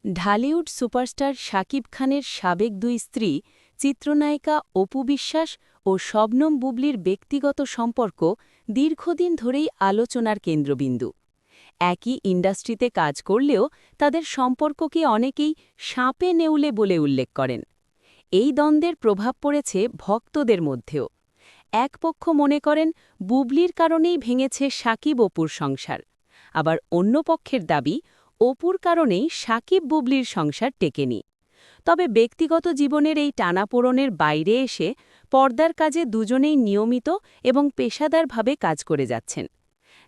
Dhallywood superstar Shakib খানের সাবেক দুই স্ত্রী চিত্রনায়িকা অপু বিশ্বাস ও শবনম বুবলির ব্যক্তিগত সম্পর্ক দীর্ঘদিন ধরেই আলোচনার কেন্দ্রবিন্দু। একই ইন্ডাস্ট্রিতে কাজ করলেও তাদের সম্পর্ককে অনেকেই সাপে নেউলে বলে উল্লেখ করেন। এই দ্বন্দ্বের প্রভাব পড়েছে ভক্তদের মধ্যেও। এক পক্ষ মনে করেন বুবলির কারণেই ভেঙেছে শাকিব অপুর সংসার, আবার অন্য পক্ষের দাবি অপুর কারণেই শাকিব বুবলির সংসার টেকেনি। তবে ব্যক্তিগত জীবনের এই টানাপোড়েনের বাইরে এসে পর্দার কাজে দুজনেই নিয়মিত এবং পেশাদারভাবে কাজ করে যাচ্ছেন।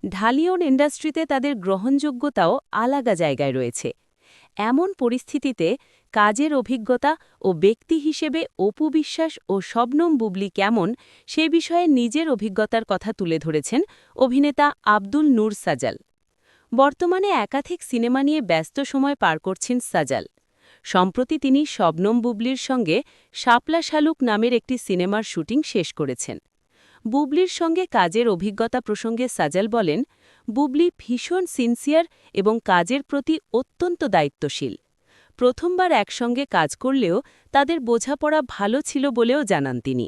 ঢালিউড ইন্ডাস্ট্রিতে তাদের গ্রহণযোগ্যতাও আলাদা জায়গায় রয়েছে। এমন পরিস্থিতিতে কাজের অভিজ্ঞতা ও ব্যক্তি হিসেবে অপু বিশ্বাস ও শবনম বুবলি কেমন সে বিষয়ে নিজের অভিজ্ঞতার কথা তুলে ধরেছেন অভিনেতা আব্দুল নূর সাজাল। বর্তমানে একাধিক সিনেমা নিয়ে ব্যস্ত সময় পার করছেন সাজাল। সম্প্রতি তিনি শবনম বুবলির সঙ্গে শাপলা শালুক নামের একটি সিনেমার শুটিং শেষ করেছেন। বুবলির সঙ্গে কাজের অভিজ্ঞতা প্রসঙ্গে সাজাল বলেন, বুবলি ভীষণ সিনসিয়ার এবং কাজের প্রতি অত্যন্ত দায়িত্বশীল। প্রথমবার একসঙ্গে কাজ করলেও তাদের বোঝাপড়া ভালো ছিল বলেও জানান তিনি।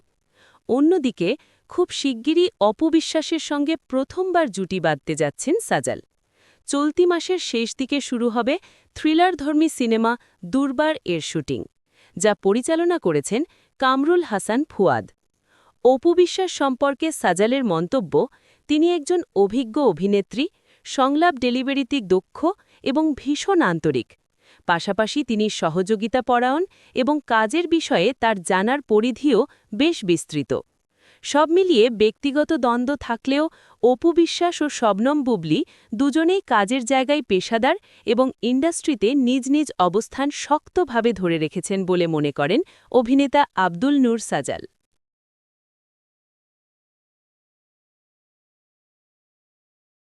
অন্যদিকে খুব শিগগিরই অপু বিশ্বাসের সঙ্গে প্রথমবার জুটি বাঁধতে যাচ্ছেন সাজাল। চলতি মাসের শেষ দিকে শুরু হবে থ্রিলারধর্মী সিনেমা দুর্বার এর শুটিং, যা পরিচালনা করেছেন কামরুল হাসান ফুয়াদ। অপু বিশ্বাস সম্পর্কে সাজালের মন্তব্য, তিনি একজন অভিজ্ঞ অভিনেত্রী, সংলাপ ডেলিভারিতে দক্ষ এবং ভীষণ আন্তরিক। পাশাপাশি তিনি সহযোগিতাপরায়ণ এবং কাজের বিষয়ে তার জানার পরিধিও বেশ বিস্তৃত। সব মিলিয়ে ব্যক্তিগত দ্বন্দ্ব থাকলেও অপু বিশ্বাস ও শবনম বুবলি দুজনেই কাজের জায়গায় পেশাদার এবং ইন্ডাস্ট্রিতে নিজ নিজ অবস্থান শক্তভাবে ধরে রেখেছেন বলে মনে করেন অভিনেতা আব্দুল নূর সাজাল।